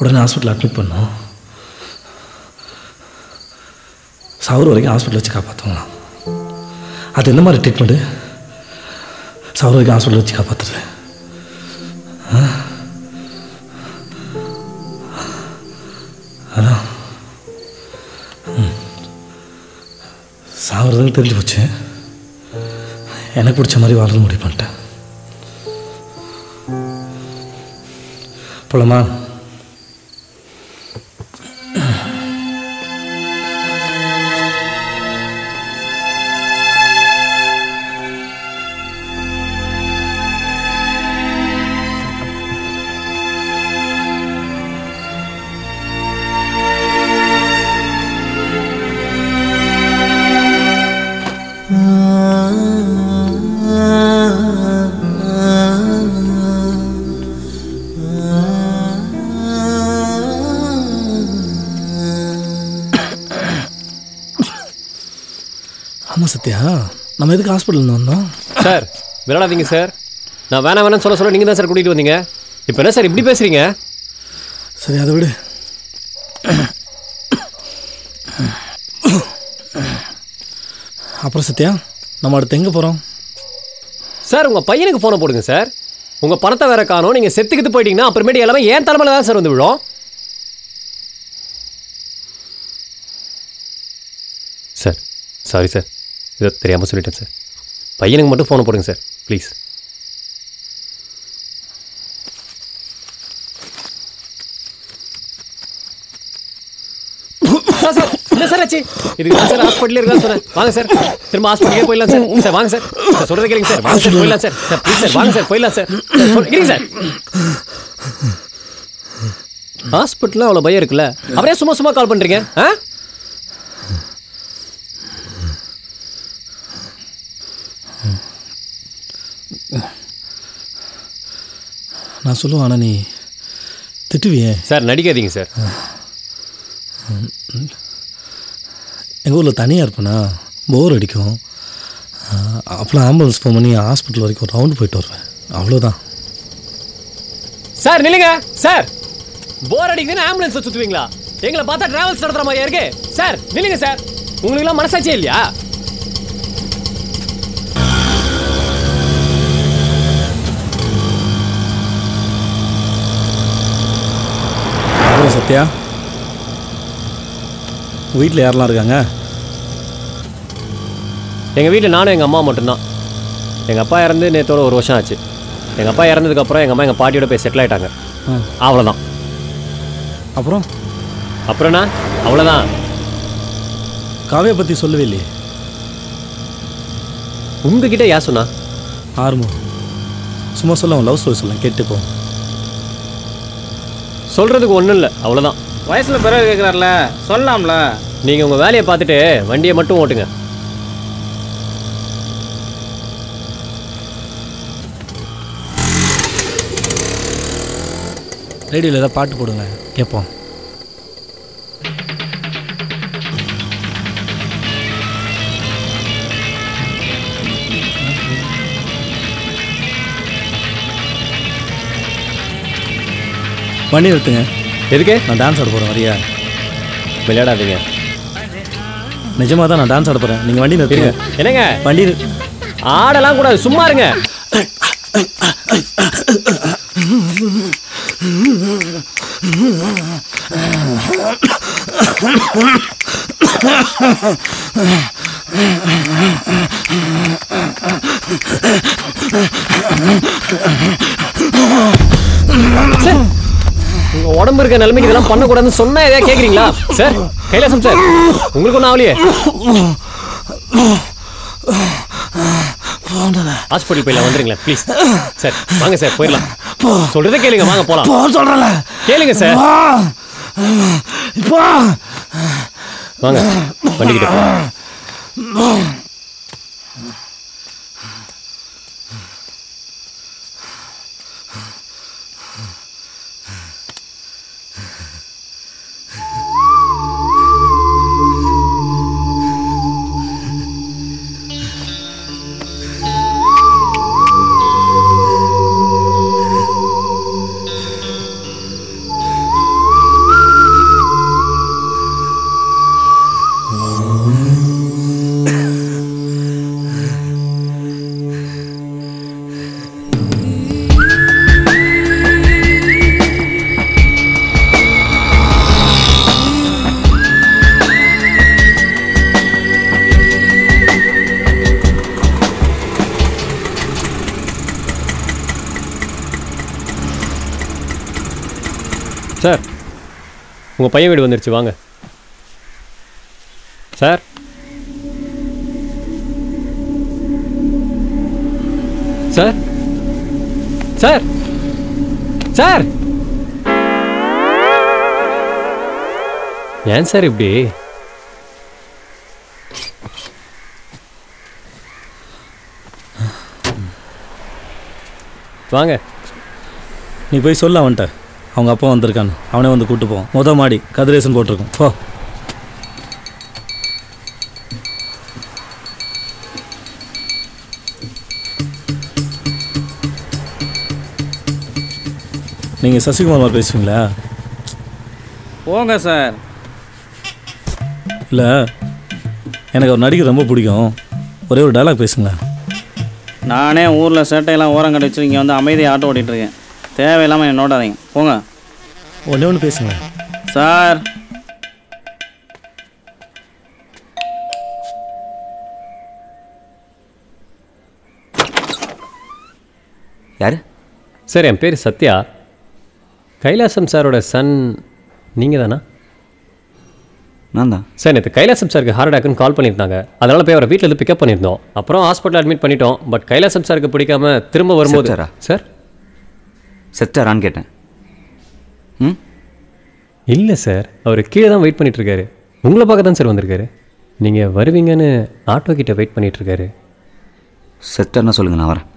உடனே hospital admit பண்ணோம். சாவர வரைக்கும் ஹாஸ்பிட்டல் வச்சு காப்பாற்றுவாங்களாம். அது எந்த மாதிரி ட்ரீட்மெண்ட்டு? சாவர வரைக்கும் ஹாஸ்பிட்டல் வச்சு காப்பாற்றுறது. அதான் சாவறதுன்னு தெரிஞ்சு போச்சு. எனக்கு பிடிச்ச மாதிரி வாழ்றது முடிவு பண்ணிட்டேன். போலாமா? ஆமாம் சத்யா, நம்ம எதுக்கு ஹாஸ்பிட்டல் வந்தோம்? சார் விளையாடாதீங்க சார். நான் வேணாம் சொல்ல நீங்கள் தான் சார் கூட்டிகிட்டு வந்தீங்க. இப்போ என்ன சார் இப்படி பேசுகிறீங்க? சரி அதை விடு. அப்புறம் சத்யா, நம்ம அடுத்து எங்கே போகிறோம்? சார் உங்கள் பையனுக்கு ஃபோனை போடுங்க சார். உங்கள் பணத்தை வேற காணும். நீங்கள் செத்துக்கிட்டு போயிட்டீங்கன்னா அப்புறமேட்டு எல்லாமே ஏன் தலைமையில் தான் சார் வந்து விழும். சார் சாரி சார், இதை தெரியாமல் சொல்லிட்டேன் சார். பையனுக்கு மட்டும் ஃபோனை போடுங்க சார் ப்ளீஸ். என்ன சார் ஆச்சு? இதுக்கு சார் ஹாஸ்பிட்டல் இருக்கான்னு சொன்னேன். வாங்க சார், திரும்ப ஹாஸ்பிட்டலே போயிடலாம் சார். சார் வாங்க சார், சொல்கிறத கேளுங்க சார். வாங்க சார் போயிடலாம் சார். சார் ப்ளீஸ் சார் வாங்க சார் போயிடலாம் சார். இருங்க சார். ஹாஸ்பிட்டலில் அவ்வளோ பயம் இருக்குல்ல, அவரே சும்மா கால் பண்ணுறீங்க? நான் சொல்லுவேன், ஆனால் நீ திட்டுவியே சார். நடிக்காதீங்க சார். எங்கள் ஊரில் தனியாக இருப்பேனா, போர் அடிக்கும். அப்போலாம் ஆம்புலன்ஸ் ஃபோன் பண்ணி ஹாஸ்பிட்டல் வரைக்கும் ஒரு ரவுண்டு போயிட்டு வருவேன், அவ்வளோதான். சார் நில்லுங்க சார். போர் அடிக்குதுன்னு ஆம்புலன்ஸை சுற்றுவீங்களா? எங்களை பார்த்தா டிராவல்ஸ் நடத்துகிற மாதிரியா இருக்கு. சார் நில்லுங்க சார். உங்களுக்குலாம் மனசாட்சியே இல்லையா? சத்யா, வீட்டில் யாரெல்லாம் இருக்காங்க? எங்கள் வீட்டில் நானும் எங்கள் அம்மா மட்டும்தான். எங்கள் அப்பா இறந்து நேற்றோட 1 வருஷம் ஆச்சு. எங்கள் அப்பா இறந்ததுக்கப்புறம் எங்கள் அம்மா எங்கள் பாட்டியோட போய் செட்டில் ஆகிட்டாங்க. அவ்வளோதான். அப்புறம்ண்ணா அவ்வளோதான். காவியை பற்றி சொல்லவே இல்லையே. உங்ககிட்ட யார் சொன்னா? ஆர்மோ சும்மா சொல்ல, லவ் ஸ்டோரி சொல்லலாம், கேட்டுப்போம். சொல்கிறதுக்கு ஒன்றும் இல்லை, அவ்வளோதான். வயசில் பிறகு கேட்குறாருல, சொல்லலாம்ல. நீங்கள் உங்கள் வேலையை பார்த்துட்டு வண்டியை மட்டும் ஓட்டுங்க. ரேடியோவில் ஏதாவது பாட்டு போடுங்க, கேட்போம். வண்டி நிறுத்துங்க. எதுக்கு? நான் டான்ஸ் ஆட போகிறேன், வரியா? விளையாடாதீங்க. நிஜமாக தான் நான் டான்ஸ் ஆட போகிறேன். நீங்கள் வண்டி நிறுத்துங்க. என்னங்க வண்டி ஆடலாம் கூடாது, சும்மா இருங்க. உங்க உடம்பு இருக்க நிலைமைக்கு இதெல்லாம் பண்ணக்கூடாதுன்னு சொன்னா எதாவது கேட்குறீங்களா சார்? கைலாசம் சார், உங்களுக்கு ஒன்றும் ஆகலையே? ஹாஸ்பிட்டல் போயிடலாம், வந்துடுங்களேன் ப்ளீஸ். சார் வாங்க சார், போயிடலாம். சொல்றதை கேளுங்க, வாங்க போகலாம். சொல்கிறேன்ல, கேளுங்க சார். வாங்க வண்டிக்கிட்ட போ. சார் உங்கள் பையன் வீடு வந்துருச்சு வாங்க சார். சார் சார் சார் ஏன் சார் இப்படி? வாங்க. நீ போய் சொல்ல அவன்கிட்ட அவங்க அப்பா வந்திருக்கான்னு. அவனே வந்து கூப்பிட்டு போவான். மொதல் மாடி கதிரேசன் போட்டிருக்கோம். போ. நீங்கள் சசிகுமார் பேசுவீங்களா? போங்க சார். இல்லை, எனக்கு ஒரு நடிகர் ரொம்ப பிடிக்கும். ஒரே ஒரு டைலாக் பேசுங்களேன். நானே ஊரில் சேட்டையெல்லாம் ஓரம் கட்டி வச்சு இங்கே வந்து அமைதியாக ஆட்டோ ஓட்டிகிட்ருக்கேன். தேவையில்லாமல் என்னை நோட்டாதீங்க. போங்க. ஒன்றே ஒன்று பேசுங்களேன் சார். யார் சார்? என் பேர் சத்யா. கைலாசம் சாரோட சன் நீங்கள் தானா? நான் தான் சார். நேற்று கைலாசம் சாருக்கு ஹார்ட் அட்டாக்னு கால் பண்ணியிருந்தாங்க. அதனால் போய் அவரை வீட்டில் இருந்து பிக்கப் பண்ணியிருந்தோம். அப்புறம் ஹாஸ்பிட்டல் அட்மிட் பண்ணிட்டோம். பட் கைலாசம் சாருக்கு பிடிக்காம திரும்ப வரும்போது சார் செத்தாரான்னு கேட்டேன். ம் இல்லை சார், அவர் கீழே தான் வெயிட் பண்ணிகிட்ருக்காரு. உங்களை பார்க்க தான் சார் வந்திருக்காரு. நீங்கள் வருவீங்கன்னு ஆட்டோ கிட்ட வெயிட் பண்ணிகிட்ருக்காரு. செத்தார்னா சொல்லுங்கள், நான் வரேன்.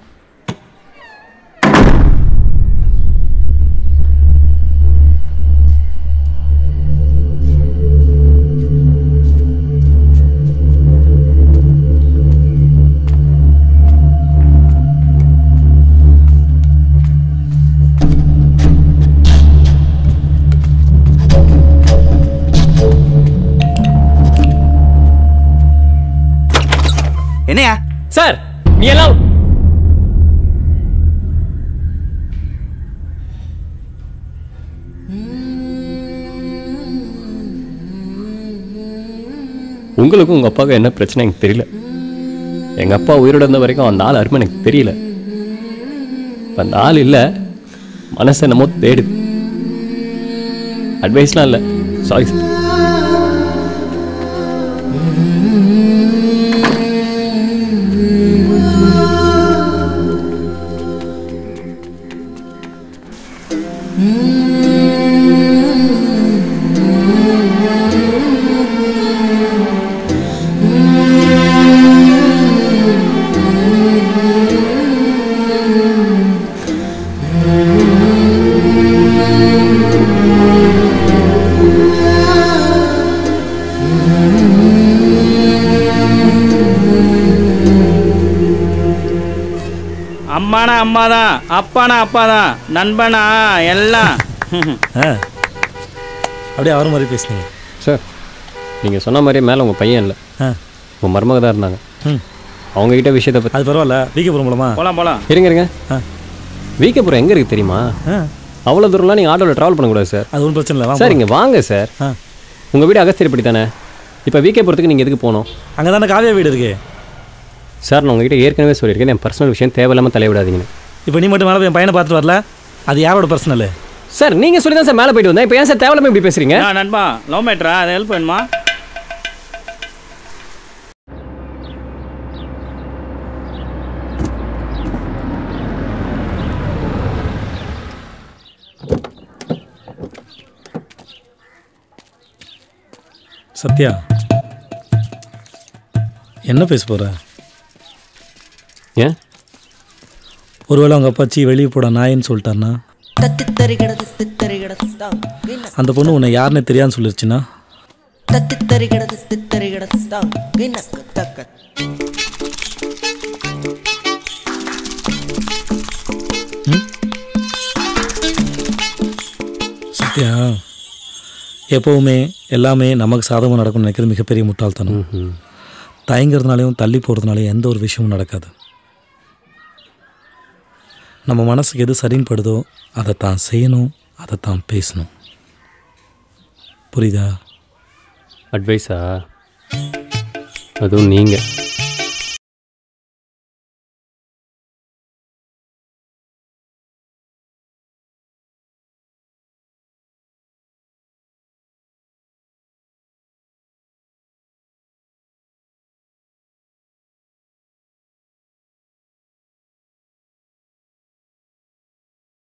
என்னையா சார்? நீ எல்லாம் உங்களுக்கும் உங்கள் அப்பாவுக்கும் என்ன பிரச்சனை எனக்கு தெரியல. எங்கள் அப்பா உயிரோட இருந்த வரைக்கும் அந்த ஆள் அருமை எனக்கு தெரியல. இப்போ அந்த ஆள் இல்லை, மனசை என்னமோ தேடுது. அட்வைஸ்லாம் இல்லை. Sorry sir. அம்மானா அம்மா தான், அப்பானா அப்பா தான், நண்பனா எல்லாம். அப்படியே அவர் மாதிரி பேசுனீங்க சார். நீங்கள் சொன்ன மாதிரியே மேலே உங்கள் பையன் இல்லை, உங்கள் மருமக தான் இருந்தாங்க. அவங்ககிட்ட விஷயத்தை பற்றி. அது பரவாயில்ல, வீக்கப்புறம் மூலமா போகலாம். இருங்க. வீக்கப்புறம் எங்கே இருக்குது தெரியுமா? அவ்வளோ தூரம்லாம் நீங்கள் ஆட்டோவில் ட்ராவல் பண்ணக்கூடாது சார். அது ஒன்றும் பிரச்சனை இல்லை சார். இங்கே வாங்க சார். உங்கள் வீடு அகஸ்தியர்பட்டி தானே? இப்போ வீக்கப்புறத்துக்கு நீங்கள் எதுக்கு போகணும்? அங்கே தானே காவியா வீடு இருக்கு சார். நான் உங்ககிட்ட ஏற்கனவே சொல்லியிருக்கேன், என் பர்சனல் விஷயம் தேவையில்லாமல் தலைவிடாதீங்கன்னு. இப்போ நீ மட்டும் மேலே என் பையனை பார்த்துட்டு வரல, அது யாரோட பர்சனல்? சார் நீங்கள் சொல்லி தான் சார் மேலே போயிட்டு வந்தேன். இப்போ ஏன் சார் தேவையில்லாமல் இப்படி பேசுகிறீங்க? நண்பா, லவ் மேட்ரா? அது ஹெல்ப் வேணுமா? சத்யா, என்ன பேச போகிற? ஏன்? ஒருவேளை அவங்க அப்பாச்சி வெளியே போட நாயின்னு சொல்லிட்டாருன்னா, அந்த பொண்ணு உன்னை யாருன்னு தெரியாதுன்னு சொல்லிருச்சுன்னா, சத்யா, எப்போவுமே எல்லாமே நமக்கு சாதகமாக நடக்கும்னு நினைக்கிறது மிகப்பெரிய முட்டாள்தனம். தயங்கிறதுனாலையும் தள்ளி போகிறதுனாலையும் எந்த ஒரு விஷயமும் நடக்காது. நம்ம மனசுக்கு எது சரின்னு படுதோ அதை தான் செய்யணும், அதை தான் பேசணும். புரியுதா? அட்வைஸா? அதுவும் நீங்கள்